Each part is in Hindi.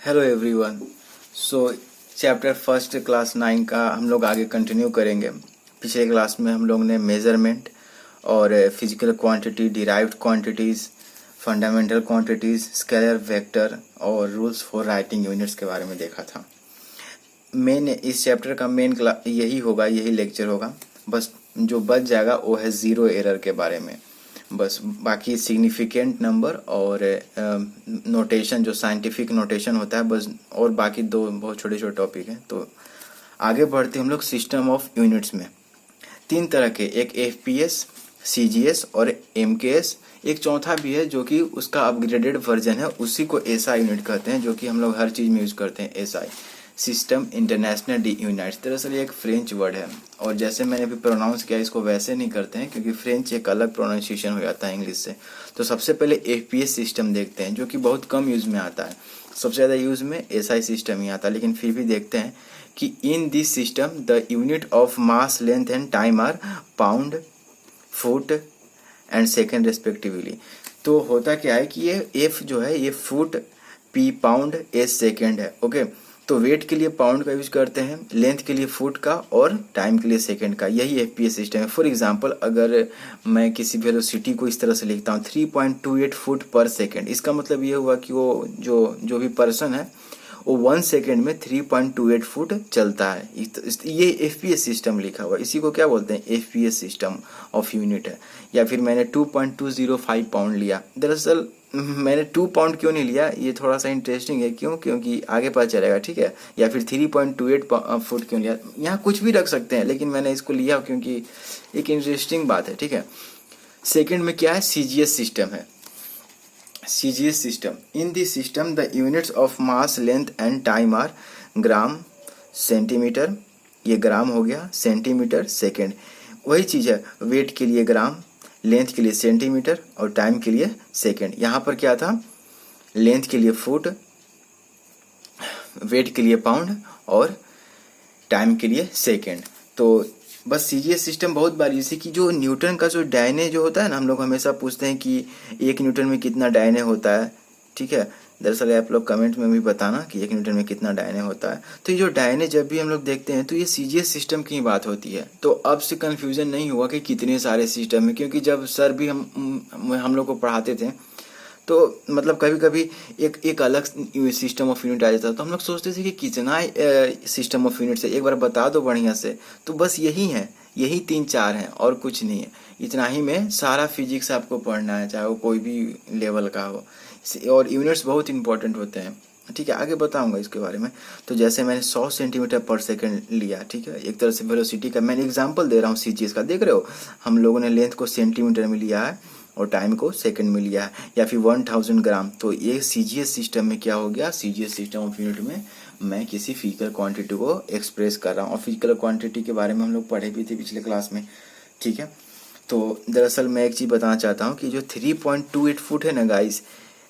Hello everyone. सो चैप्टर फर्स्ट क्लास 9 का हम लोग आगे कंटिन्यू करेंगे। पिछले क्लास में हम लोग ने मेजरमेंट और physical quantity, derived quantities, fundamental quantities, scalar vector और रूल्स फॉर राइटिंग यूनिट्स के बारे में देखा था। मेन इस चैप्टर का मेन यही होगा, यही लेक्चर होगा। बस जो बच जाएगा वो है ज़ीरो एरर के बारे में। बस बाकी सिग्निफिकेंट नंबर और नोटेशन, जो साइंटिफिक नोटेशन होता है बस, और बाकी दो बहुत छोटे छोटे टॉपिक हैं। तो आगे बढ़ते हम लोग सिस्टम ऑफ यूनिट्स में। तीन तरह के, एक एफपीएस, सीजीएस और एमकेएस। एक चौथा भी है जो कि उसका अपग्रेडेड वर्जन है, उसी को एसआई यूनिट कहते हैं, जो कि हम लोग हर चीज़ में यूज़ करते हैं। SI system international D units, दरअसल ये एक फ्रेंच वर्ड है, और जैसे मैंने अभी प्रोनाउंस किया इसको वैसे नहीं करते हैं क्योंकि फ्रेंच एक अलग प्रोनाउंसिएशन हो जाता है इंग्लिश से। तो सबसे पहले एफपीएस सिस्टम देखते हैं, जो कि बहुत कम यूज़ में आता है। सबसे ज़्यादा यूज़ में एसआई सिस्टम ही आता है, लेकिन फिर भी देखते हैं कि in this system the unit of mass, length and time are pound, foot and second respectively. तो होता क्या है कि ये एफ जो है ये foot, P pound, S second है। ओके, तो वेट के लिए पाउंड का यूज करते हैं, लेंथ के लिए फुट का और टाइम के लिए सेकेंड का। यही एफपीएस सिस्टम है। फॉर एग्जांपल, अगर मैं किसी वेलोसिटी को इस तरह से लिखता हूँ 3.28 फुट पर सेकेंड, इसका मतलब ये हुआ कि वो जो भी पर्सन है वो 1 सेकेंड में 3.28 फुट चलता है। ये एफपीएस सिस्टम लिखा हुआ है, इसी को क्या बोलते हैं, एफपीएस सिस्टम ऑफ यूनिट है। या फिर मैंने 2.205 पाउंड लिया। दरअसल मैंने 2 पाउंड क्यों नहीं लिया, ये थोड़ा सा इंटरेस्टिंग है। क्यों? क्योंकि आगे पता चलेगा, ठीक है। या फिर 3.28 फुट क्यों लिया, यहाँ कुछ भी रख सकते हैं, लेकिन मैंने इसको लिया क्योंकि एक इंटरेस्टिंग बात है, ठीक है। सेकेंड में क्या है, सीजीएस सिस्टम है। CGS system. In this system, the units of mass, length and time are gram, centimetre, ये ग्राम हो गया, सेंटीमीटर, सेकेंड। वही चीज़ है, वेट के लिए ग्राम, लेंथ के लिए सेंटीमीटर और टाइम के लिए सेकेंड। यहाँ पर क्या था, लेंथ के लिए फुट, वेट के लिए पाउंड और टाइम के लिए सेकेंड। तो बस सीजीएस सिस्टम बहुत बार, जैसे कि जो न्यूटन का जो डायने जो होता है ना, हम लोग हमेशा पूछते हैं कि 1 न्यूटन में कितना डायने होता है, ठीक है। दरअसल आप लोग कमेंट में भी बताना कि 1 न्यूटन में कितना डायने होता है। तो ये जो डायने जब भी हम लोग देखते हैं तो ये सीजीएस सिस्टम की बात होती है। तो अब से कन्फ्यूजन नहीं हुआ कि कितने सारे सिस्टम है, क्योंकि जब सर भी हम लोग को पढ़ाते थे तो मतलब कभी कभी एक अलग सिस्टम ऑफ यूनिट आ जाता है, तो हम लोग सोचते थे कि कितना सिस्टम ऑफ यूनिट्स है, एक बार बता दो बढ़िया से। तो बस यही है, यही 3-4 हैं और कुछ नहीं है। इतना ही में सारा फिजिक्स आपको पढ़ना है, चाहे वो कोई भी लेवल का हो। और यूनिट्स बहुत इंपॉर्टेंट होते हैं, ठीक है। आगे बताऊंगा इसके बारे में। तो जैसे मैंने 100 सेंटीमीटर पर सेकंड लिया, ठीक है, एक तरह से वेलोसिटी का मैंने एग्जांपल दे रहा हूँ सीजीएस का। देख रहे हो, हम लोगों ने लेंथ को सेंटीमीटर में लिया है और टाइम को सेकंड में लिया है। या फिर 1000 ग्राम, तो ये सीजीएस सिस्टम में क्या हो गया, सीजीएस सिस्टम ऑफ यूनिट में मैं किसी फिजिकल क्वांटिटी को एक्सप्रेस कर रहा हूँ। और फिजिकल क्वांटिटी के बारे में हम लोग पढ़े भी थे पिछले क्लास में, ठीक है। तो दरअसल मैं एक चीज़ बताना चाहता हूँ कि जो 3.28 फुट है ना गाइस,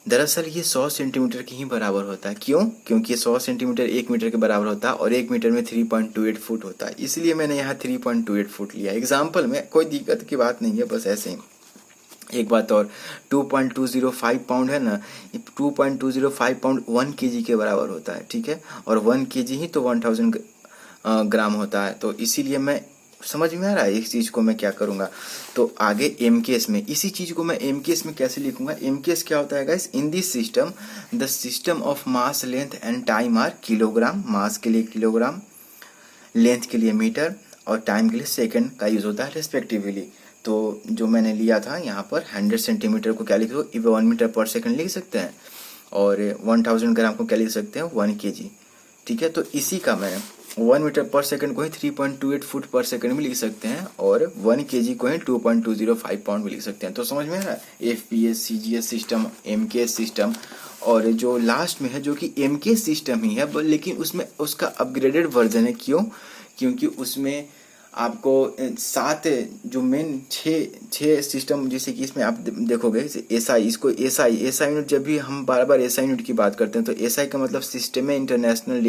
दरअसल ये 100 सेंटीमीटर के ही बराबर होता है। क्यों? क्योंकि 100 सेंटीमीटर 1 मीटर के बराबर होता है और 1 मीटर में 3.28 फुट होता है, इसलिए मैंने यहाँ 3.28 फुट लिया एग्जाम्पल में। कोई दिक्कत की बात नहीं है, बस ऐसे ही। एक बात और, 2.205 पाउंड है ना, 2.205 पाउंड 1 केजी के बराबर होता है, ठीक है। और 1 केजी ही तो 1000 ग्राम होता है। तो इसीलिए मैं, समझ में आ रहा है इस चीज़ को मैं क्या करूँगा। तो आगे एमकेएस में इसी चीज़ को मैं एमकेएस में कैसे लिखूंगा। एमकेएस क्या होता है guys, in this system the system of mass, length and time are kilogram, mass के लिए किलोग्राम, लेंथ के लिए मीटर और टाइम के लिए सेकंड का यूज़ होता है रेस्पेक्टिवली। तो जो मैंने लिया था यहाँ पर 100 सेंटीमीटर को क्या लिख दो, 1 मीटर पर सेकंड लिख सकते हैं, और 1000 ग्राम को क्या लिख सकते हैं, 1 केजी, ठीक है। तो इसी का मैं 1 मीटर पर सेकंड को ही 3.28 फुट पर सेकंड में लिख सकते हैं और 1 केजी को ही 2.205 पाउंड में लिख सकते हैं। तो समझ में आ रहा है, FPS, CGS system, MKS system. और जो लास्ट में है जो कि एमकेएस सिस्टम ही है, लेकिन उसमें उसका अपग्रेडेड वर्जन है। क्यों? क्योंकि उसमें आपको 7 जो मेन 6 सिस्टम, जैसे कि इसमें आप देखोगे एसआई, इसको एसआई यूनिट, जब भी हम बार बार एसआई यूनिट की बात करते हैं तो एसआई का मतलब सिस्टम में इंटरनेशनल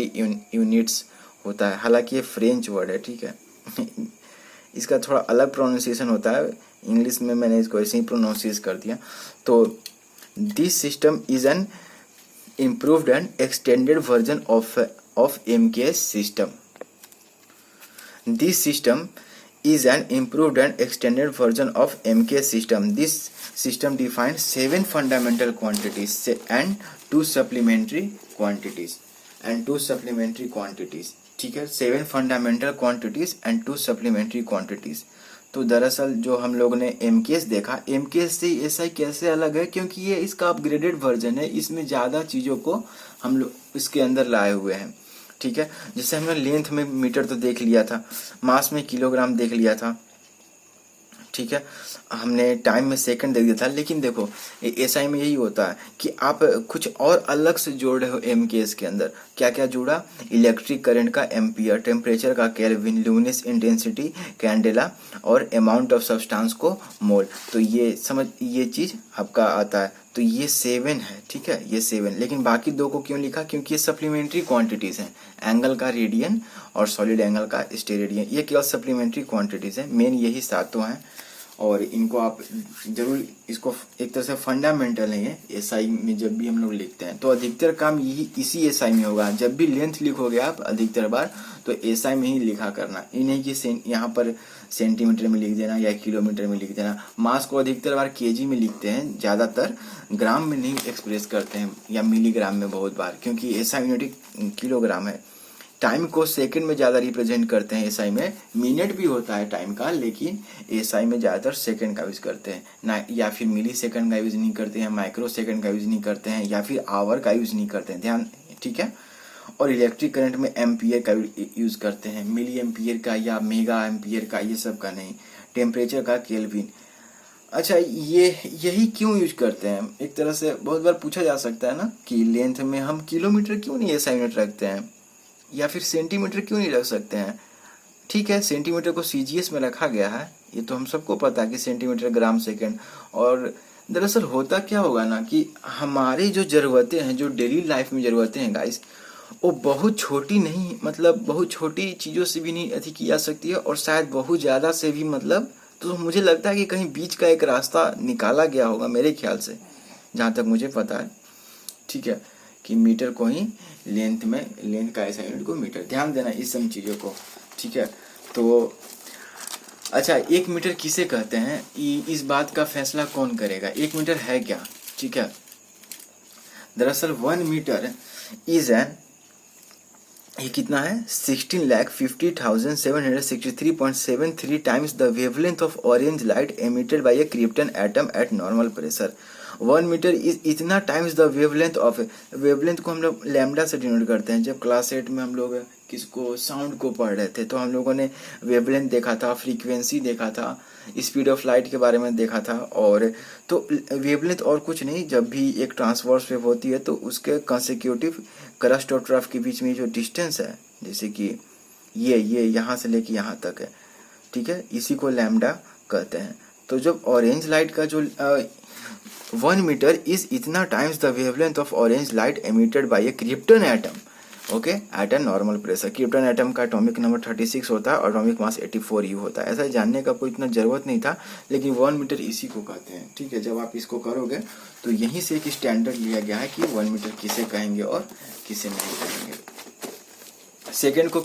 यूनिट्स होता है। हालांकि ये फ्रेंच वर्ड है, ठीक है। इसका थोड़ा अलग प्रोनाउंसिएशन होता है, इंग्लिश में मैंने इसको ऐसे ही प्रोनाउंसिएट कर दिया। तो this system is an improved and extended version of MKS system. This system is an improved and extended version of MKS system. This system defines 7 fundamental quantities and 2 supplementary quantities. ठीक है, 7 fundamental quantities and 2 supplementary quantities. तो दरअसल जो हम लोग ने MKS देखा, MKS से SI कैसे अलग है, क्योंकि ये इसका अपग्रेडेड वर्जन है, इसमें ज़्यादा चीज़ों को हम लोग इसके अंदर लाए हुए हैं। ठीक है, जैसे हमने लेंथ में मीटर तो देख लिया था, मास में किलोग्राम देख लिया था, ठीक है, हमने टाइम में सेकंड देख दिया था। लेकिन देखो SI में यही होता है कि आप कुछ और अलग से जोड़ रहे हो MKS के अंदर। क्या क्या जुड़ा? इलेक्ट्रिक करंट का एम्पियर, टेम्परेचर का केल्विन, ल्यूमिनस इंटेंसिटी कैंडेला और अमाउंट ऑफ सब्सटेंस को मोल। तो ये चीज़ आपका आता है। तो ये 7 है, ठीक है, ये 7। लेकिन बाकी 2 को क्यों लिखा? क्योंकि ये सप्लीमेंट्री क्वांटिटीज़ हैं, एंगल का रेडियन और सॉलिड एंगल का स्टेरेडियन, ये केवल सप्लीमेंट्री क्वांटिटीज़ हैं। मेन यही सातों हैं और इनको आप जरूर, इसको एक तरह से फंडामेंटल है ये SI में जब भी हम लोग लिखते हैं। तो अधिकतर काम यही इसी SI में होगा। जब भी लेंथ लिखोगे आप अधिकतर बार तो SI में ही लिखा करना, ये नहीं कि यहाँ पर सेंटीमीटर में लिख देना या किलोमीटर में लिख देना। मास को अधिकतर बार kg में लिखते हैं, ज़्यादातर ग्राम में नहीं एक्सप्रेस करते हैं या मिलीग्राम में बहुत बार, क्योंकि SI यूनिट किलोग्राम है। टाइम को सेकंड में ज़्यादा रिप्रेजेंट करते हैं SI में, मिनट भी होता है टाइम का, लेकिन SI में ज़्यादातर सेकंड का यूज़ करते हैं ना, या फिर मिली सेकंड का यूज़ नहीं करते हैं, माइक्रो सेकंड का यूज़ नहीं करते हैं, या फिर आवर का यूज़ नहीं करते हैं, ध्यान, ठीक है। और इलेक्ट्रिक करंट में एम्पियर का यूज़ करते हैं, मिली एम्पियर का या मेगा एम्पियर का, ये सब का नहीं। टेम्परेचर का केल्विन। अच्छा, यही क्यों यूज करते हैं? एक तरह से बहुत बार पूछा जा सकता है ना कि लेंथ में हम किलोमीटर क्यों नहीं SI यूनिट रखते हैं, या फिर सेंटीमीटर क्यों नहीं रख सकते हैं? ठीक है, सेंटीमीटर को CGS में रखा गया है, ये तो हम सबको पता है कि सेंटीमीटर ग्राम सेकंड। और दरअसल होता क्या होगा ना कि हमारी जो ज़रूरतें हैं, जो डेली लाइफ में ज़रूरतें हैं गाइस, वो बहुत छोटी नहीं, मतलब बहुत छोटी चीज़ों से भी नहीं अति की जा सकती है, और शायद बहुत ज़्यादा से भी, मतलब तो मुझे लगता है कि कहीं बीच का एक रास्ता निकाला गया होगा मेरे ख्याल से, जहाँ तक मुझे पता है, ठीक है, कि मीटर को ही लेंथ में, लेंथ का SI यूनिट को मीटर, ध्यान देना इस सब चीज़ों को, ठीक है। तो अच्छा, 1 मीटर किसे कहते हैं, इस बात का फैसला कौन करेगा? 1 मीटर है क्या? ठीक है, दरअसल 1 मीटर इज एन, ये कितना है? 16,50,763.73 times the wavelength of orange light emitted by a krypton atom at normal pressure. 1 metre is इतना times the wavelength of, wavelength को हम लोग लैम्डा से डिनोट करते हैं। जब क्लास 8 में हम लोग किसको, साउंड को पढ़ रहे थे, तो हम लोगों ने वेवलेंथ देखा था, फ्रीक्वेंसी देखा था, स्पीड ऑफ लाइट के बारे में देखा था। और तो वेवलेंथ और कुछ नहीं, जब भी एक ट्रांसवर्स वेव होती है तो उसके कंसेक्यूटिव क्रस्ट और ट्रफ के बीच में जो डिस्टेंस है, जैसे कि ये यहाँ से लेके यहाँ तक है, ठीक है, इसी को लैम्डा कहते हैं। तो जब ऑरेंज लाइट का जो 1 मीटर इज इतना times the wavelength of orange light emitted by a krypton atom, okay, at a normal pressure. Krypton atom का एटॉमिक नंबर 36 होता है और एटॉमिक मास 84 U होता है। ऐसा जानने का कोई इतना ज़रूरत नहीं था, लेकिन 1 मीटर इसी को कहते हैं, ठीक है। जब आप इसको करोगे तो यहीं से एक स्टैंडर्ड लिया गया है कि 1 मीटर किसे कहेंगे और किसे नहीं कहेंगे। सेकंड को,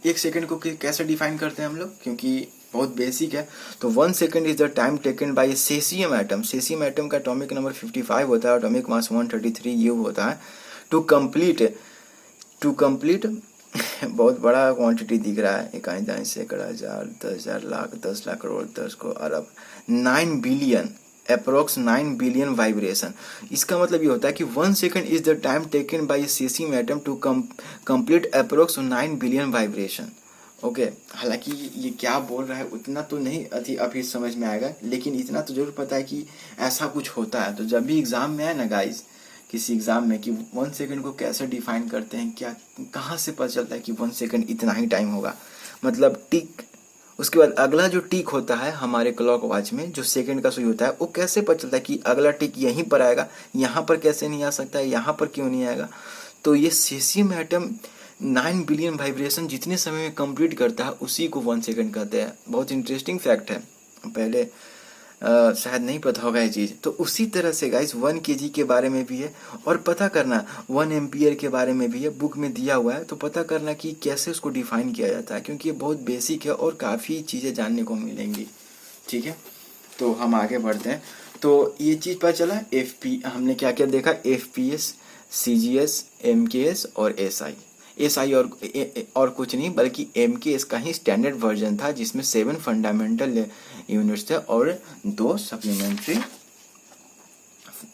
1 सेकंड को कैसे डिफाइन करते हैं हम लोग, क्योंकि बहुत बेसिक है। तो 1 second is the time taken by caesium atom. Caesium atom का एटॉमिक नंबर 55 होता है, एटॉमिक मास 133 U होता है। टू कंप्लीट बहुत बड़ा क्वांटिटी दिख रहा है, इकाई दाई सैकड़ा, हजार, 10,000, लाख, 10 लाख करोड़, 10 को अरब, 9 बिलियन, अप्रोक्स 9 बिलियन वाइब्रेशन। इसका मतलब ये होता है कि 1 second is the time taken by caesium atom to complete approx 9 billion vibration, okay. हालांकि ये क्या बोल रहा है उतना तो नहीं अभी समझ में आएगा, लेकिन इतना तो जरूर पता है कि ऐसा कुछ होता है। तो जब भी एग्जाम में आए ना गाइस, किसी एग्जाम में, कि 1 सेकंड को कैसे डिफाइन करते हैं, क्या, कहाँ से पता चलता है कि 1 सेकंड इतना ही टाइम होगा, मतलब टिक, उसके बाद अगला जो टिक होता है हमारे क्लॉक वॉच में, जो सेकंड का सुई होता है, वो कैसे पता चलता है कि अगला टिक यहीं पर आएगा, यहाँ पर कैसे नहीं आ सकता है, यहाँ पर क्यों नहीं आएगा। तो ये सेसियम एटम 9 बिलियन वाइब्रेशन जितने समय में कंप्लीट करता है, उसी को 1 सेकंड कहते हैं। बहुत इंटरेस्टिंग फैक्ट है। पहले शायद नहीं पता होगा ये चीज़। तो उसी तरह से गाइस 1 kg के बारे में भी है, और पता करना 1 एम्पियर के बारे में भी है, बुक में दिया हुआ है। तो पता करना कि कैसे उसको डिफाइन किया जाता है, क्योंकि ये बहुत बेसिक है और काफ़ी चीज़ें जानने को मिलेंगी। ठीक है, तो हम आगे बढ़ते हैं। तो ये चीज़ पता चला हमने क्या क्या देखा, FPS, CGS, MKS और SI और कुछ नहीं बल्कि MKS का ही स्टैंडर्ड वर्जन था, जिसमें 7 फंडामेंटल यूनिट्स थे और 2 सप्लीमेंट्री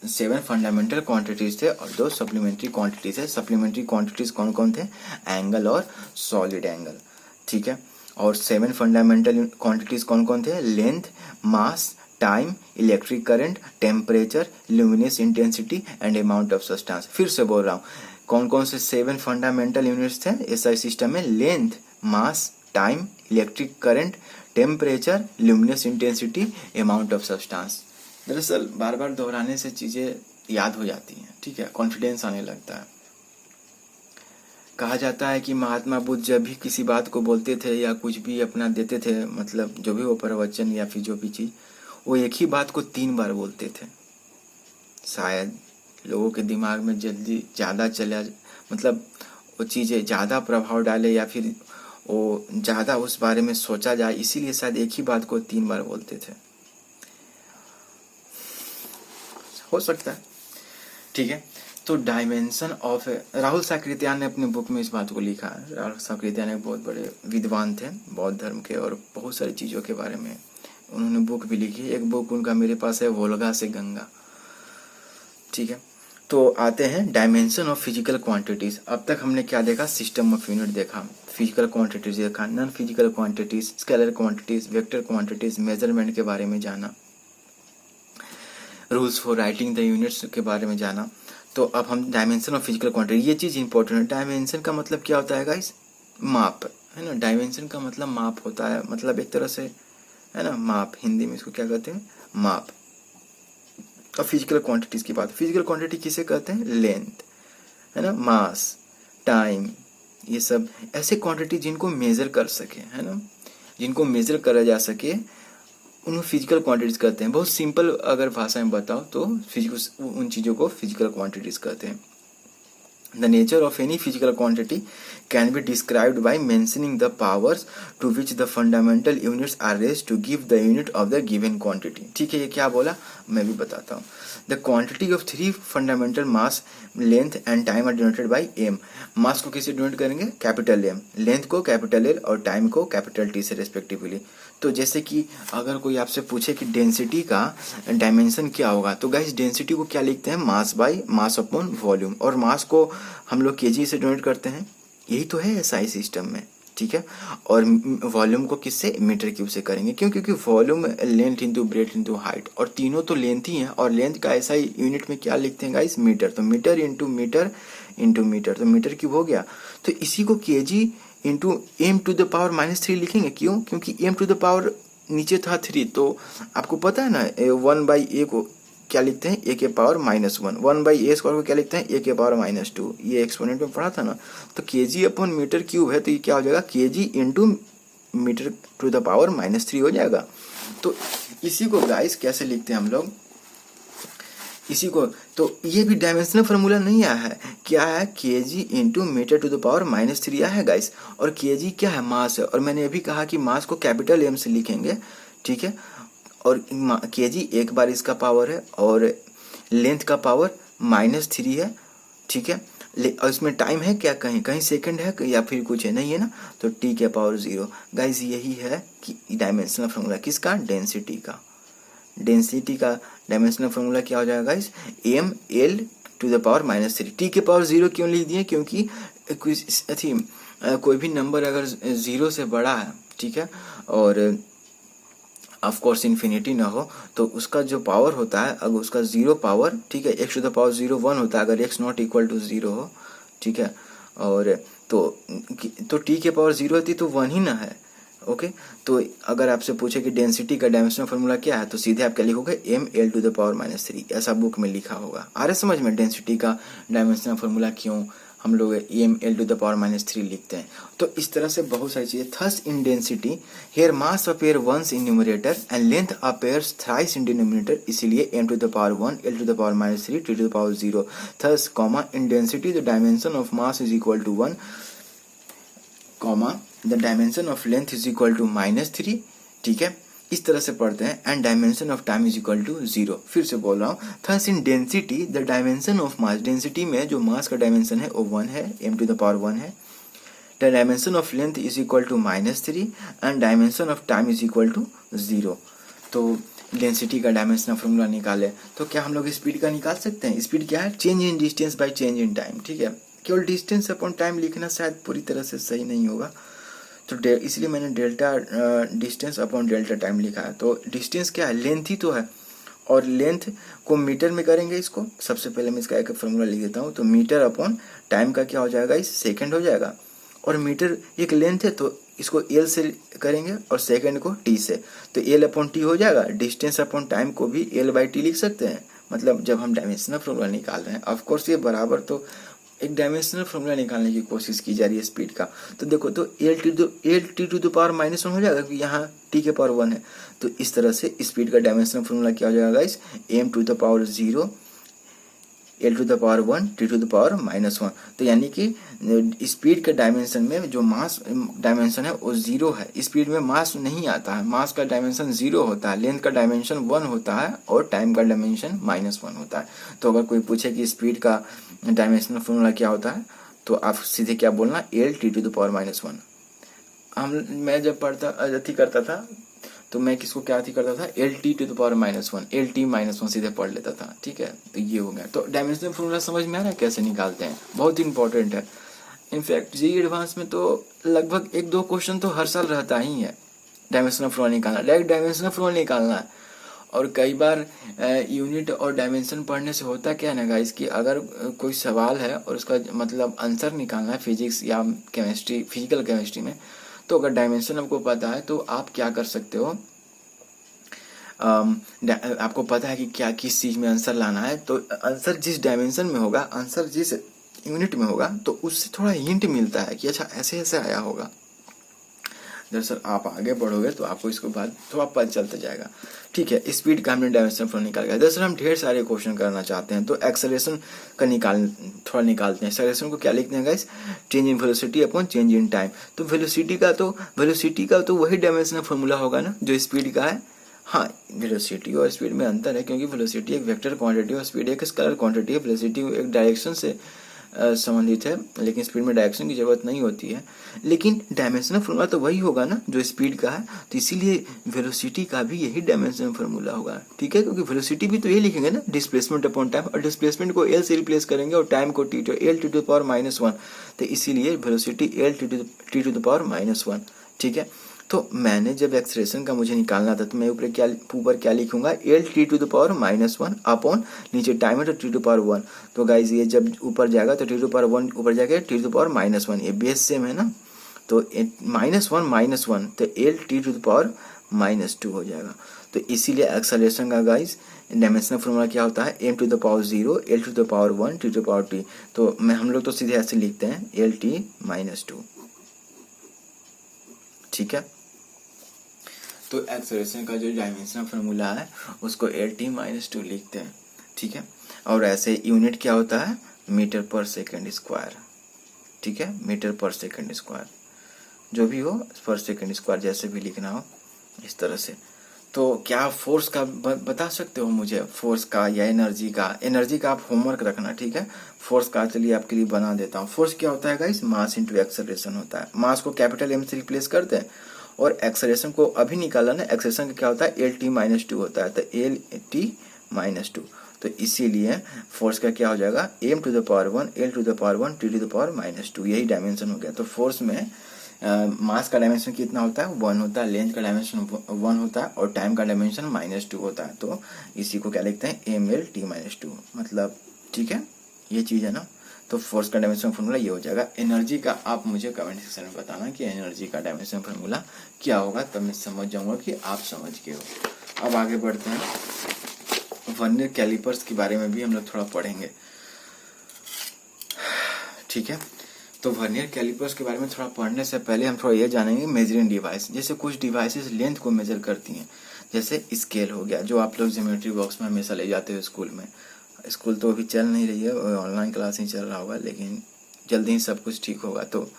7 फंडामेंटल क्वांटिटीज थे और 2 सप्लीमेंट्री क्वांटिटीज है। सप्लीमेंट्री क्वांटिटीज कौन कौन थे, एंगल और सॉलिड एंगल। ठीक है, और 7 फंडामेंटल क्वांटिटीज कौन कौन थे, length, mass, time, electric current, temperature, luminous intensity and amount of substance. फिर से बोल रहा हूँ, कौन कौन से 7 फंडामेंटल यूनिट्स थे एसआई सिस्टम में, length, mass, time, electric current, temperature, luminous intensity, amount of substance. दरअसल बार बार दोहराने से चीज़ें याद हो जाती हैं। ठीक है, कॉन्फिडेंस आने लगता है। कहा जाता है कि महात्मा बुद्ध जब भी किसी बात को बोलते थे या कुछ भी अपना देते थे, मतलब जो भी वो प्रवचन या फिर जो भी चीज़, वो एक ही बात को 3 बार बोलते थे। शायद लोगों के दिमाग में जल्दी ज़्यादा चला, मतलब वो चीज़ें ज़्यादा प्रभाव डाले या फिर वो ज़्यादा उस बारे में सोचा जाए, इसीलिए शायद एक ही बात को 3 बार बोलते थे, हो सकता है। ठीक है, तो डायमेंशन ऑफ, राहुल साकृत्यायन ने अपने बुक में इस बात को लिखा है। राहुल साकृत्यायन एक बहुत बड़े विद्वान थे बौद्ध धर्म के, और बहुत सारी चीज़ों के बारे में उन्होंने बुक भी लिखी। एक बुक उनका मेरे पास है, वोल्गा से गंगा। ठीक है, तो आते हैं डायमेंशन ऑफ फिजिकल क्वांटिटीज। अब तक हमने क्या देखा, सिस्टम ऑफ यूनिट देखा, फिजिकल क्वांटिटीज देखा, non physical quantities, scalar quantities, vector quantities, measurement के बारे में जाना, rules for writing the units के बारे में जाना। तो अब हम डायमेंशन ऑफ फिजिकल क्वांटिटी, ये चीज़ इंपॉर्टेंट है। डायमेंशन का मतलब क्या होता है गाइस, माप, है ना। डायमेंशन का मतलब माप होता है, मतलब एक तरह से, है ना, माप, हिंदी में इसको क्या कहते हैं, माप। और फिजिकल क्वांटिटीज की बात, फिजिकल क्वांटिटी किसे कहते हैं, लेंथ, है ना, मास, टाइम, ये सब ऐसे क्वांटिटी जिनको मेजर कर सके, है ना, जिनको मेजर करा जा सके, उन्हें फिजिकल क्वांटिटीज कहते हैं। बहुत सिंपल अगर भाषा में बताओ तो उन चीज़ों को फिजिकल क्वांटिटीज कहते हैं। The nature of any physical quantity can be described by mentioning the powers to which the fundamental units are raised to give the unit of the given quantity। ठीक है, ये क्या बोला मैं भी बताता हूँ। The quantity of 3 fundamental mass, length and time are denoted by m। मास को किसे डिनोट करेंगे, कैपिटल M, लेंथ को कैपिटल L और टाइम को कैपिटल T से रेस्पेक्टिवली। तो जैसे कि अगर कोई आपसे पूछे कि डेंसिटी का डायमेंशन क्या होगा, तो गाइस डेंसिटी को क्या लिखते हैं, mass by mass upon volume, और मास को हम लोग केजी से डिनोट करते हैं, यही तो है एसआई सिस्टम में। ठीक है, और वॉल्यूम को किससे, मीटर क्यूब से करेंगे। क्यों, क्योंकि volume length into breadth into height, और तीनों तो लेंथ ही हैं, और लेंथ का एसआई यूनिट में क्या लिखते हैं गाइस, मीटर। तो metre into metre into metre, तो मीटर क्यूब हो गया। तो इसी को kg into m to the power -3 लिखेंगे। क्यों, क्योंकि m टू द पावर नीचे था 3, तो आपको पता है ना 1/a को क्या लिखते हैं, a के पावर -1, 1/a स्क्वायर को क्या लिखते हैं, a के पावर -2। ये एक्सपोनेंट में पढ़ा था ना। तो kg अपॉन मीटर क्यूब है, तो ये क्या हो जाएगा, kg into metre to the power -3 हो जाएगा। तो इसी को गाइस कैसे लिखते हैं हम लोग, इसी को, तो ये भी डायमेंशनल फार्मूला नहीं आया है, क्या है, kg into metre to the power -3 आया है गाइस। और kg क्या है, मास है, और मैंने अभी कहा कि मास को कैपिटल M से लिखेंगे। ठीक है, और kg एक बार इसका पावर है, और लेंथ का पावर -3 है। ठीक है, और इसमें टाइम है क्या, कहीं कहीं सेकंड है या फिर कुछ है, नहीं है ना, तो t के पावर 0। गाइस यही है कि डायमेंशनल फार्मूला किसका, डेंसिटी का। डेंसिटी का डायमेंशनल फार्मूला क्या हो जाएगा guys, m l to the power -3। t के पावर 0 क्यों लिख दिए, क्योंकि कोई भी नंबर अगर 0 से बड़ा है, ठीक है, और ऑफ कोर्स इन्फिनिटी ना हो, तो उसका जो पावर होता है, अगर उसका 0 पावर, ठीक है, x टू द पावर 0 1 होता है, अगर x नॉट इक्वल टू 0 हो। ठीक है, और तो t के पावर 0 होती तो 1 ही ना है। ओके, तो अगर आपसे पूछे कि डेंसिटी का डायमेंशनल फार्मूला क्या है, तो सीधे आप क्या लिखोगे, m l to the power -3, ऐसा बुक में लिखा होगा। आ रहा समझ में डेंसिटी का डायमेंशनल फार्मूला क्यों हम लोग M L to the power -3 लिखते हैं। तो इस तरह से बहुत सारी चीज़ें। Thus in density here mass appear once in numerator and length appears thrice in denominator, इसीलिए m to the power 1 l to the power -3 t to the power 0। Thus comma in density the dimension of mass is equal to 1 comma the dimension of length is equal to -3। ठीक है, इस तरह से पढ़ते हैं। And dimension of time is equal to 0। फिर से बोल रहा हूँ, thus in density the dimension of mass, density में जो मास का डायमेंशन है वो 1 है, m टू द पावर 1 है। The dimension of length is equal to -3 and dimension of time is equal to 0। तो डेंसिटी का डायमेंशन फॉर्मूला निकाले तो क्या हम लोग स्पीड का निकाल सकते हैं? स्पीड क्या है? Change in distance by change in time. ठीक है, केवल डिस्टेंस अपॉन टाइम लिखना शायद पूरी तरह से सही नहीं होगा, तो इसलिए मैंने delta distance upon delta time लिखा है। तो डिस्टेंस क्या है? लेंथ ही तो है, और लेंथ को मीटर में करेंगे इसको। सबसे पहले मैं इसका एक फॉर्मूला लिख देता हूँ। तो मीटर अपॉन टाइम का क्या हो जाएगा? इस सेकंड हो जाएगा, और मीटर एक लेंथ है तो इसको एल से करेंगे और सेकंड को टी से, तो एल अपॉन टी हो जाएगा। डिस्टेंस अपॉन टाइम को भी एल बाई टी लिख सकते हैं, मतलब जब हम डायमेंशनल फॉर्मूला निकाल रहे हैं। ऑफकोर्स ये बराबर तो एक डायमेंशनल फॉर्मूला निकालने की कोशिश की जा रही है स्पीड का। तो देखो, तो L T to the power -1 हो जाएगा, क्योंकि यहाँ टी के पावर 1 है। तो इस तरह से स्पीड का डायमेंशनल फॉर्मूला क्या हो जाएगा guys? m to the power 0 l to the power 1 t to the power -1। तो यानी कि स्पीड के डायमेंशन में जो मास डायमेंशन है वो 0 है। स्पीड में मास नहीं आता है, मास का डायमेंशन 0 होता है, लेंथ का डायमेंशन 1 होता है और टाइम का डायमेंशन -1 होता है। तो अगर कोई पूछे कि स्पीड का डायमेंशनल फॉर्मूला क्या होता है, तो आप सीधे क्या बोलना? l t to the power -1। मैं जब पढ़ता अथी करता था तो मैं किसको क्या थी करता था? L T to the power -1, L T -1 सीधे पढ़ लेता था। ठीक है, तो ये हो गया। तो डायमेंशनल फॉर्मूला समझ में आ रहा है कैसे निकालते हैं? बहुत इंपॉर्टेंट है। इनफैक्ट जी एडवांस में तो लगभग 1-2 क्वेश्चन तो हर साल रहता ही है डायमेंशनल फॉर्मूला निकालना, डायरेक्ट डायमेंशनल फॉर्मूला निकालना है। और कई बार यूनिट और डायमेंशन पढ़ने से होता क्या है ना गाइस, कि अगर कोई सवाल है और उसका मतलब आंसर निकालना है फिजिक्स या केमिस्ट्री, फिजिकल केमिस्ट्री में, तो अगर डायमेंशन आपको पता है तो आप क्या कर सकते हो, आपको पता है कि क्या किस चीज़ में आंसर लाना है, तो आंसर जिस डायमेंशन में होगा, आंसर जिस यूनिट में होगा, तो उससे थोड़ा हिंट मिलता है कि अच्छा ऐसे ऐसे आया होगा। दरअसल आप आगे बढ़ोगे तो आपको इसके बाद थोड़ा पता चलता जाएगा। ठीक है, स्पीड का हमने डायमेंशन फॉर्मूला निकाल गया। दरअसल हम ढेर सारे क्वेश्चन करना चाहते हैं, तो एक्सेलरेशन का थोड़ा निकालते हैं। एक्सेलरेशन को क्या लिखते हैं guys? Change in velocity upon change in time. तो वेलोसिटी का तो वही डायमेंशनल फॉर्मूला होगा ना जो स्पीड का है। हाँ, वेलोसिटी और स्पीड में अंतर है, क्योंकि वेलोसिटी एक वेक्टर क्वांटिटी और स्पीड एक स्केलर क्वांटिटी है। वेलोसिटी एक डायरेक्शन से संबंधित है, लेकिन स्पीड में डायरेक्शन की जरूरत नहीं होती है। लेकिन डायमेंशनल फॉर्मूला तो वही होगा ना जो स्पीड का है, तो इसीलिए वेलोसिटी का भी यही डायमेंशनल फॉर्मूला होगा। ठीक है, क्योंकि वेलोसिटी भी तो यही लिखेंगे ना, डिस्प्लेसमेंट अपॉन टाइम, और डिस्प्लेसमेंट को एल से रिप्लेस करेंगे और टाइम को टी, तो L T to the power -1, तो इसीलिए velocity L T to the power -1। ठीक है, तो मैंने जब एक्सप्रेशन का मुझे निकालना था तो मैं ऊपर क्या लिखूंगा? L T to the power -1 upon नीचे टाइम है तो टी टू पावर 1। तो गाइज ये जब ऊपर जाएगा तो टी टू पावर 1 ऊपर जाएगा, टी टू पावर -1, ये बेस सेम है ना, तो -1 तो L T to the power -2 हो जाएगा। तो इसीलिए एक्सेलरेशन का गाइज डायमेंशनल फॉर्मूला क्या होता है? m to the power 0 l to the power 1 t to the power t। तो हम लोग तो सीधे ऐसे लिखते हैं एल टी -2। ठीक है, तो एक्सेलरेशन का जो डायमेंशनल फार्मूला है उसको LT-2 लिखते हैं। ठीक है, और ऐसे यूनिट क्या होता है? मीटर पर सेकंड स्क्वायर। ठीक है, मीटर पर सेकंड स्क्वायर, जो भी हो, पर सेकंड स्क्वायर जैसे भी लिखना हो इस तरह से। तो क्या फोर्स का बता सकते हो मुझे? फोर्स का या एनर्जी का? एनर्जी का आप होमवर्क रखना। ठीक है, फोर्स का चलिए आपके लिए बना देता हूँ। फोर्स क्या होता है गाइस? मास इंटू एक्सेलरेशन होता है। मास को कैपिटल M से रिप्लेस करते हैं, और एक्सेलरेशन को अभी निकाला ना, एक्सेलरेशन का क्या होता है? LT-2 होता है, तो LT-2। तो इसीलिए फोर्स का क्या हो जाएगा? m to the power 1 l to the power 1 t to the power -2, यही डायमेंशन हो गया। तो फोर्स में मास का डायमेंशन कितना होता है? 1 होता है, लेंथ का डायमेंशन 1 होता है, और टाइम का डायमेंशन -2 होता है। तो इसी को क्या लिखते हैं? mLT-2 मतलब। ठीक है, ये चीज़ है ना। तो फोर्स का डायमेंशन फार्मूला ये हो जाएगा। एनर्जी का आप मुझे कमेंट सेक्शन में बताना कि एनर्जी का डायमेंशन फार्मूला क्या होगा, तब मैं समझ जाऊंगा कि आप समझ गए हो। अब आगे बढ़ते हैं। वर्नियर कैलिपर्स के बारे में भी हम लोग थोड़ा पढ़ेंगे। ठीक है। तो वर्नियर कैलिपर्स के बारे में थोड़ा पढ़ने से पहले हम थोड़ा ये जानेंगे मेजरिंग डिवाइस। जैसे कुछ डिवाइसेस लेंथ को मेजर करती हैं, जैसे स्केल हो गया, जो आप लोग ज्योमेट्री बॉक्स में हमेशा ले जाते हो स्कूल में। स्कूल तो अभी चल नहीं रही है, ऑनलाइन क्लास ही चल रहा होगा, लेकिन जल्दी ही सब कुछ ठीक होगा। तो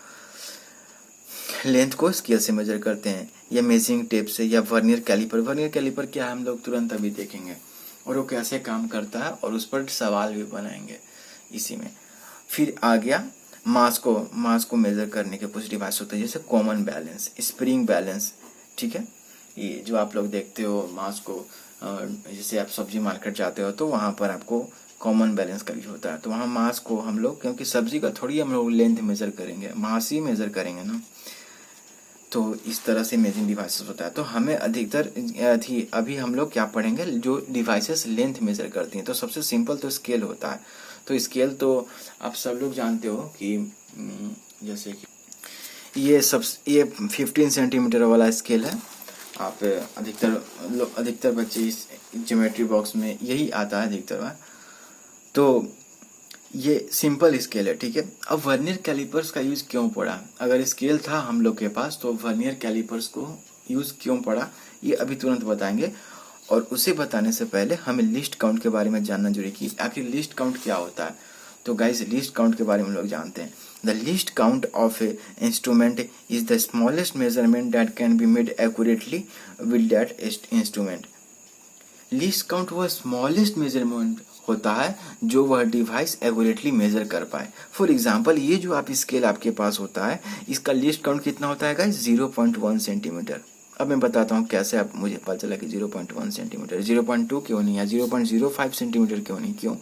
लेंथ को स्केल से मेजर करते हैं, या मेजरिंग टेप से, या वर्नियर कैलिपर। वर्नियर कैलिपर क्या है हम लोग तुरंत अभी देखेंगे, और वो कैसे काम करता है, और उस पर सवाल भी बनाएंगे इसी में। फिर आ गया मास को मेजर करने के कुछ डिवाइस होते हैं, जैसे कॉमन बैलेंस, स्प्रिंग बैलेंस। ठीक है, ये जो आप लोग देखते हो मास को, जैसे आप सब्जी मार्केट जाते हो तो वहाँ पर आपको कॉमन बैलेंस का यूज होता है। तो वहाँ मास को हम लोग, क्योंकि सब्जी का थोड़ी हम लोग लेंथ मेजर करेंगे, मास ही मेजर करेंगे ना, तो इस तरह से मेजरिंग डिवाइसेस होता है। तो हमें अधिकतर अभी हम लोग क्या पढ़ेंगे, जो डिवाइसेस लेंथ मेजर करती हैं। तो सबसे सिंपल तो स्केल होता है। तो स्केल तो आप सब लोग जानते हो कि जैसे कि ये 15 सेंटीमीटर वाला स्केल है। आप अधिकतर बच्चे इस ज्योमेट्री बॉक्स में यही आता है अधिकतर बार। तो ये सिंपल स्केल है, ठीक है। अब वर्नियर कैलिपर्स का यूज क्यों पड़ा? अगर स्केल था हम लोग के पास तो वर्नियर कैलिपर्स को यूज क्यों पड़ा, ये अभी तुरंत बताएंगे। और उसे बताने से पहले हमें लिस्ट काउंट के बारे में जानना जरूरी कि आखिर लिस्ट काउंट क्या होता है। तो गाइस, लिस्ट काउंट के बारे में हम लोग जानते हैं। The list count of A instrument is the smallest measurement that can be made accurately with that instrument. List count वह स्मॉलेस्ट मेजरमेंट होता है जो वह डिवाइस एक्यूरेटली मेजर कर पाए। फॉर एग्जाम्पल, ये जो आप स्केल आपके पास होता है, इसका लिस्ट काउंट कितना होता है गाइस? 0.1 सेंटीमीटर। अब मैं बताता हूँ कैसे आप, मुझे पता चला कि 0.1 सेंटीमीटर, 0.2 क्यों नहीं, या 0.05 सेंटीमीटर क्यों नहीं, क्यों,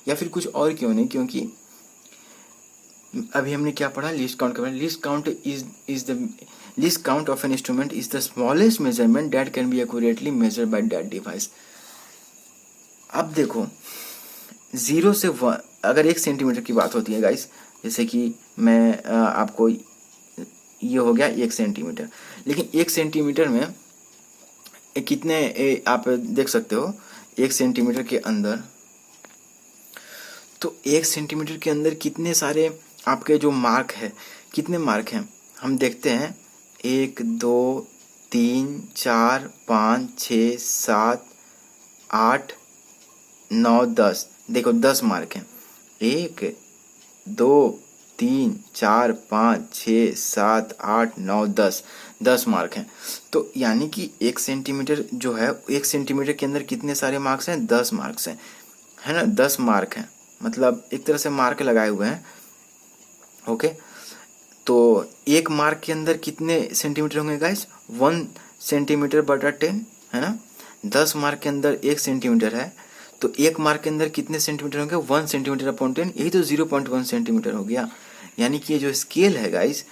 या फिर कुछ और क्यों नहीं? क्योंकि अभी हमने क्या पढ़ा लिस्ट काउंट के बारे में। List count of an instrument is the smallest measurement that can B accurately measured by that device. अब देखो, 0 से 1, अगर 1 सेंटीमीटर की बात होती है गाइस, जैसे कि मैं आपको, ये हो गया 1 सेंटीमीटर, लेकिन 1 सेंटीमीटर में कितने आप देख सकते हो 1 सेंटीमीटर के अंदर, तो 1 सेंटीमीटर के अंदर कितने सारे आपके जो मार्क है, कितने मार्क हैं हम देखते हैं। 1 2 3 4 5 6 7 8 9 10, देखो 10 मार्क हैं। 1 2 3 4 5 6 7 8 9 10 मार्क हैं। तो यानी कि 1 सेंटीमीटर जो है, 1 सेंटीमीटर के अंदर कितने सारे मार्क्स हैं? 10 मार्क्स हैं, है ना। 10 मार्क हैं, मतलब एक तरह से मार्क लगाए हुए हैं। ओके, तो 1 मार्क के अंदर कितने सेंटीमीटर होंगे गाइस? 1 सेंटीमीटर बटा 10, है ना। 10 मार्क के अंदर 1 सेंटीमीटर है, तो 1 मार्क के अंदर कितने सेंटीमीटर होंगे? 1 सेंटीमीटर अपॉन 10, यही तो 0.1 सेंटीमीटर हो गया। यानी कि ये जो स्केल है गाइस,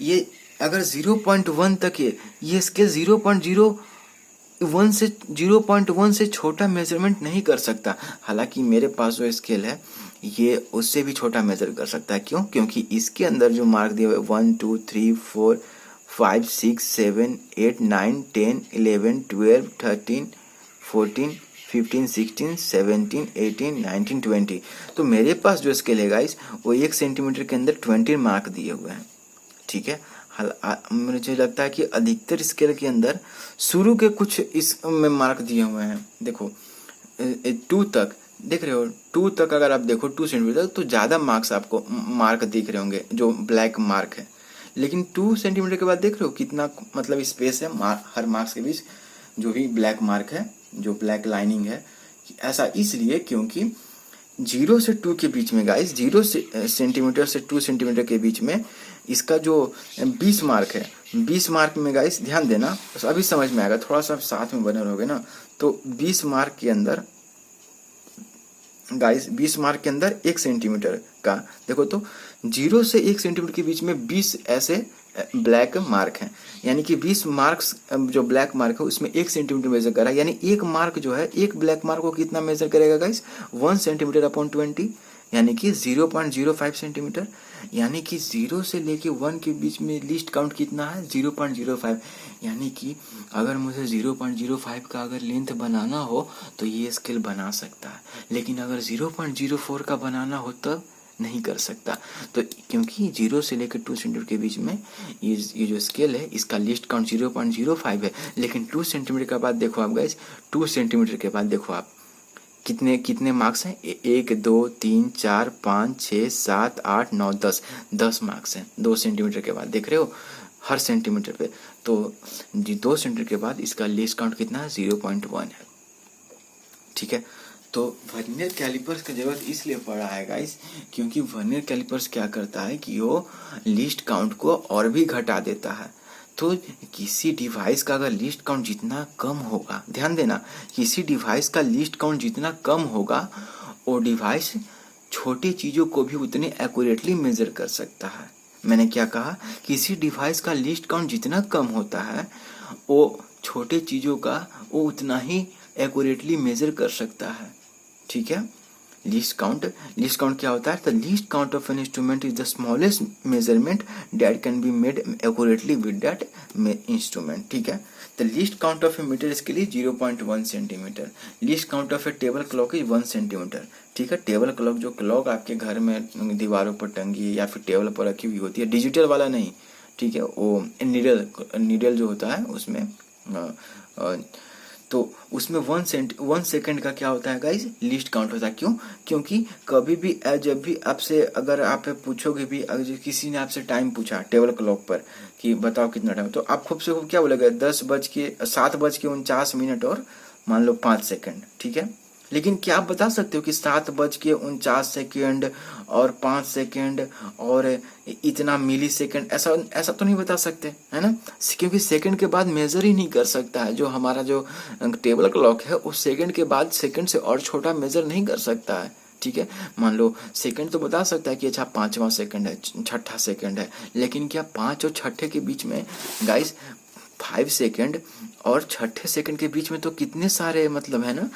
ये अगर 0.1 तक है, ये स्केल 0.1 से छोटा मेजरमेंट नहीं कर सकता। हालांकि मेरे पास जो स्केल है ये उससे भी छोटा मेजर कर सकता है। क्यों? क्योंकि इसके अंदर जो मार्क दिए हुए 1 2 3 4 5 6 7 8 9 10 11 12 13 14 15 16 17 18 19 20, तो मेरे पास जो स्केल है गाइस वो 1 सेंटीमीटर के अंदर 20 मार्क दिए हुए हैं, ठीक है। मुझे लगता है कि अधिकतर स्केल के अंदर शुरू के कुछ इसमें मार्क दिए हुए हैं। देखो 2 तक देख रहे हो, 2 तक अगर आप देखो 2 सेंटीमीटर तो ज़्यादा मार्क्स आपको मार्क दिख रहे होंगे जो ब्लैक मार्क है। लेकिन 2 सेंटीमीटर के बाद देख रहे हो कितना मतलब स्पेस है हर मार्क्स के बीच, जो भी ब्लैक मार्क है, जो ब्लैक लाइनिंग है। ऐसा इसलिए क्योंकि 0 से 2 के बीच में गाइस, 0 सेंटीमीटर से 2 सेंटीमीटर के बीच में इसका जो 20 मार्क है, 20 मार्क में गाइस ध्यान देना, बस अभी समझ में आएगा, थोड़ा सा साथ में बने रहोगे ना। तो 20 मार्क के अंदर गाइस, 20 मार्क के अंदर 1 सेंटीमीटर का देखो, तो 0 से 1 सेंटीमीटर के बीच में 20 ऐसे ब्लैक मार्क हैं। यानी कि 20 मार्क्स जो ब्लैक मार्क है उसमें 1 सेंटीमीटर मेजर कर रहा है। यानी एक मार्क जो है, एक ब्लैक मार्क को कितना मेजर करेगा गाइस? 1 सेंटीमीटर अपॉन 20, यानी कि 0.05 सेंटीमीटर। यानी कि 0 से लेके 1 के बीच में लिस्ट काउंट कितना है? 0.05। यानी कि अगर मुझे 0.05 का अगर लेंथ बनाना हो तो ये स्केल बना सकता है, लेकिन अगर 0.04 का बनाना हो तब नहीं कर सकता। तो क्योंकि 0 से लेकर 2 सेंटीमीटर के बीच में ये जो स्केल है इसका लीस्ट काउंट 0.05 है, लेकिन 2 सेंटीमीटर के बाद देखो आप गाइस, 2 सेंटीमीटर के बाद देखो आप कितने कितने मार्क्स हैं, 1 2 3 4 5 6 7 8 9 10 मार्क्स हैं 2 सेंटीमीटर के बाद, देख रहे हो हर सेंटीमीटर पे। तो 2 सेंटीमीटर के बाद इसका लीस्ट काउंट कितना है, 0.1 है। ठीक है, तो वर्नियर कैलिपर्स की जरूरत इसलिए पड़ रहा है गाइस, क्योंकि वर्नियर कैलिपर्स क्या करता है कि वो लीस्ट काउंट को और भी घटा देता है। तो किसी डिवाइस का अगर लीस्ट काउंट जितना कम होगा, ध्यान देना, किसी डिवाइस का लीस्ट काउंट जितना कम होगा वो डिवाइस छोटी चीज़ों को भी उतने एक्यूरेटली मेजर कर सकता है। मैंने क्या कहा, किसी डिवाइस का लीस्ट काउंट जितना कम होता है वो छोटे चीज़ों का वो उतना ही एक्यूरेटली मेजर कर सकता है। ठीक है, लीस्ट काउंट क्या होता है, the least count of an instrument is the smallest measurement that can be made accurately with that instrument. ठीक है, the least count of a metre scale is 0.1 centimetre, least count of a table clock is 1 centimetre. ठीक है, टेबल क्लॉक जो क्लॉक आपके घर में दीवारों पर टंगी है या फिर टेबल पर रखी हुई होती है, डिजिटल वाला नहीं, ठीक है, वो नीडल जो होता है उसमें तो उसमें 1 सेकंड का क्या होता है गाइस, लीस्ट काउंट होता है। क्यों, क्योंकि कभी भी जब भी आपसे अगर आप पूछोगे भी, अगर किसी ने आपसे टाइम पूछा टेबल क्लॉक पर कि बताओ कितना टाइम, तो आप खूब से खूब क्या बोलेगा, 7:49 और मान लो 5 सेकंड। ठीक है, लेकिन क्या आप बता सकते हो कि 7:49 और 5 सेकंड और इतना मिली सेकंड, ऐसा तो नहीं बता सकते, है ना, क्योंकि सेकंड के बाद मेजर ही नहीं कर सकता है। जो हमारा जो टेबल क्लॉक है उस सेकंड के बाद सेकंड से और छोटा मेजर नहीं कर सकता है। ठीक है, मान लो सेकंड तो बता सकता है कि अच्छा 5वां सेकंड है, 6ठा सेकंड है, लेकिन क्या 5 और 6ठे के बीच में गाइस 5 सेकंड और 6ठे सेकंड के बीच में तो कितने सारे मतलब है ना,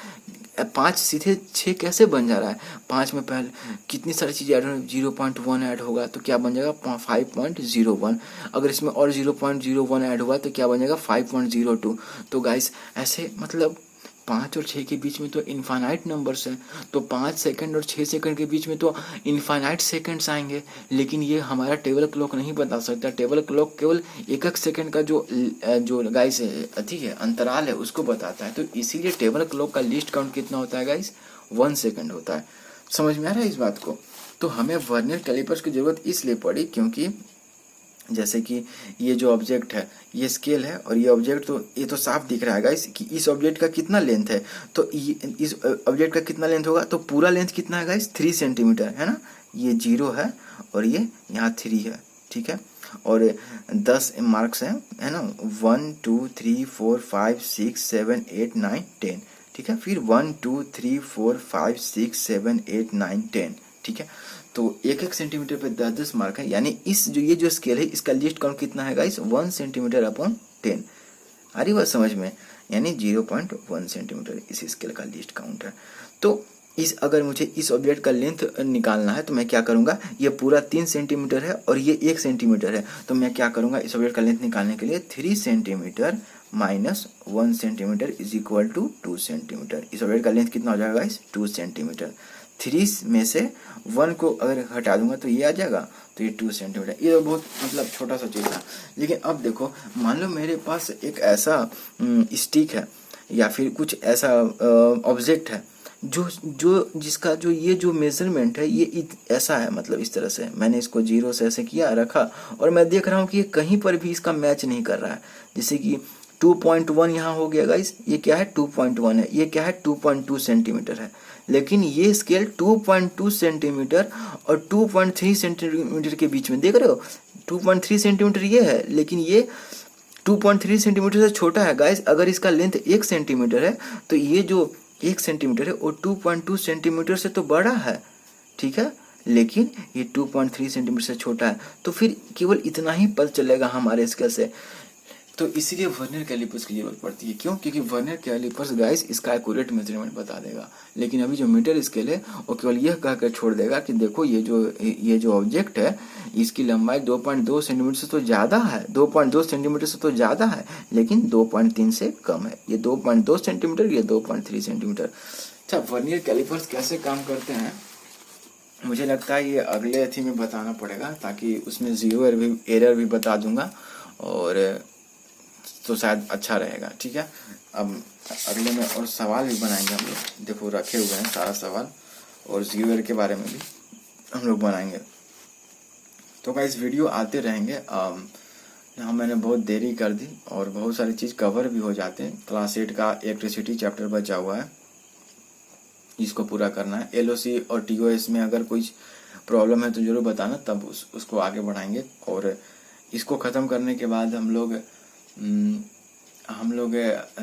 5 सीधे 6 कैसे बन जा रहा है, 5 में पहले कितनी सारी चीज़ें ऐड होगी, 0.1 ऐड होगा तो क्या बन जाएगा 5.01, अगर इसमें और 0.01 ऐड हुआ तो क्या बन जाएगा 5.02। तो गाइस ऐसे मतलब 5 और 6 के बीच में तो इनफाइनाइट नंबर्स हैं, तो 5 सेकंड और 6 सेकंड के बीच में तो इनफाइनाइट सेकंड्स आएंगे, लेकिन ये हमारा टेबल क्लॉक नहीं बता सकता। टेबल क्लॉक केवल एक सेकंड का जो गाइस ठीक है अंतराल है उसको बताता है। तो इसीलिए टेबल क्लॉक का लीस्ट काउंट कितना होता है गाइस, 1 सेकंड होता है। समझ में आ रहा है इस बात को। तो हमें वर्नियर कैलिपर्स की जरूरत इसलिए पड़ी क्योंकि जैसे कि ये जो ऑब्जेक्ट है ये स्केल है और ये ऑब्जेक्ट, तो ये तो साफ दिख रहा है गाइस कि इस ऑब्जेक्ट का कितना लेंथ है, तो इस ऑब्जेक्ट का कितना लेंथ होगा, तो पूरा लेंथ कितना है गाइस 3 सेंटीमीटर है ना, ये 0 है और ये यहाँ 3 है। ठीक है, और 10 मार्क्स है ना, 1 2 3 4 5 6 7 8 9 10। ठीक है, फिर 1 2 3 4 5 6 7 8 9 10। ठीक है, तो 1 सेंटीमीटर पे 10 मार्क है, यानी ये जो स्केल है इसका लीस्ट काउंट कितना है गाइस 1 सेंटीमीटर अपॉन 10। आ रही बात समझ में, यानी 0.1 सेंटीमीटर इस स्केल का लीस्ट काउंट है। तो अगर मुझे इस ऑब्जेक्ट का लेंथ निकालना है तो मैं क्या करूंगा, ये पूरा 3 सेंटीमीटर है और ये 1 सेंटीमीटर है, तो मैं क्या करूंगा इस ऑब्जेक्ट का लेंथ निकालने के लिए 3 centimetre minus 1 centimetre is equal to 2 centimetre. इस ऑब्जेक्ट का लेंथ कितना हो जाएगा गाइस 2 सेंटीमीटर। 3 में से 1 को अगर हटा दूंगा तो ये आ जाएगा, तो ये 2 सेंटीमीटर। ये तो बहुत मतलब छोटा सा चीज़ था, लेकिन अब देखो मान लो मेरे पास एक ऐसा स्टिक है या फिर कुछ ऐसा ऑब्जेक्ट है जिसका जो ये जो मेजरमेंट है ये ऐसा है, मतलब इस तरह से मैंने इसको 0 से ऐसे किया रखा और मैं देख रहा हूँ कि ये कहीं पर भी इसका मैच नहीं कर रहा है। जैसे कि 2.1 यहाँ हो गया गाइस, ये क्या है 2.1 है, ये क्या है 2.2 सेंटीमीटर है, लेकिन ये स्केल 2.2 सेंटीमीटर और 2.3 सेंटीमीटर के बीच में, देख रहे हो 2.3 सेंटीमीटर ये है, लेकिन ये 2.3 सेंटीमीटर से छोटा है गाइस। अगर इसका लेंथ 1 सेंटीमीटर है तो ये जो 1 सेंटीमीटर है वो 2.2 सेंटीमीटर से तो बड़ा है, ठीक है, लेकिन ये 2.3 सेंटीमीटर से छोटा है। तो फिर केवल इतना ही पता चलेगा हमारे स्केल से। तो इसीलिए वर्नियर कैलिपर्स की जरूरत पड़ती है। क्यों? क्योंकि वर्नियर कैलिपर्स गाइस इसका एक्यूरेट मेजरमेंट बता देगा, लेकिन अभी जो मीटर स्केल है वो केवल यह कहकर छोड़ देगा कि देखो ये जो ऑब्जेक्ट है इसकी लंबाई 2.2 सेंटीमीटर से तो ज़्यादा है, 2.2 सेंटीमीटर से तो ज़्यादा है, लेकिन 2.3 से कम है। ये 2.2 सेंटीमीटर, ये 2.3 सेंटीमीटर। अच्छा, वर्नियर कैलिपर्स कैसे काम करते हैं मुझे लगता है ये अगले अथी में बताना पड़ेगा, ताकि उसमें ज़ीरो एरर भी बता दूंगा, और तो शायद अच्छा रहेगा। ठीक है, अब अगले में और सवाल भी बनाएंगे हम लोग, देखो रखे हुए हैं सारा सवाल, और ज़ीरो एरर के बारे में भी हम लोग बनाएंगे। तो गाइस वीडियो आते रहेंगे। यहाँ मैंने बहुत देरी कर दी और बहुत सारी चीज़ कवर भी हो जाते हैं। क्लास 8 का इलेक्ट्रिसिटी चैप्टर बचा हुआ है, इसको पूरा करना है। एलओसी और टीओएस में अगर कोई प्रॉब्लम है तो जरूर बताना, तब उसको आगे बढ़ाएंगे। और इसको ख़त्म करने के बाद हम लोग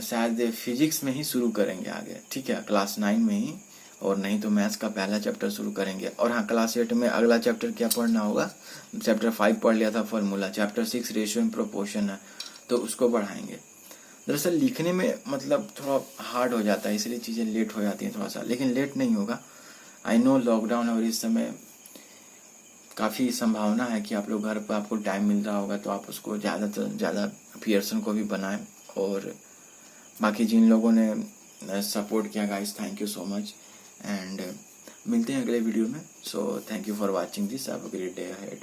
शायद फिजिक्स में ही शुरू करेंगे आगे, ठीक है, क्लास 9 में ही, और नहीं तो मैथ्स का पहला चैप्टर शुरू करेंगे। और हाँ, क्लास 8 में अगला चैप्टर क्या पढ़ना होगा, चैप्टर 5 पढ़ लिया था formula, chapter 6 ratio and proportion है, तो उसको बढ़ाएंगे। दरअसल लिखने में मतलब थोड़ा हार्ड हो जाता है, इसलिए चीज़ें लेट हो जाती हैं थोड़ा सा, लेकिन लेट नहीं होगा। आई नो लॉकडाउन और इस समय काफ़ी संभावना है कि आप लोग घर पर आपको टाइम मिल रहा होगा, तो आप उसको ज़्यादा से ज़्यादा पियर्सन को भी बनाएं। और बाकी जिन लोगों ने सपोर्ट किया guys, thank you so much, and मिलते हैं अगले वीडियो में। So thank you for watching this, have a great day ahead.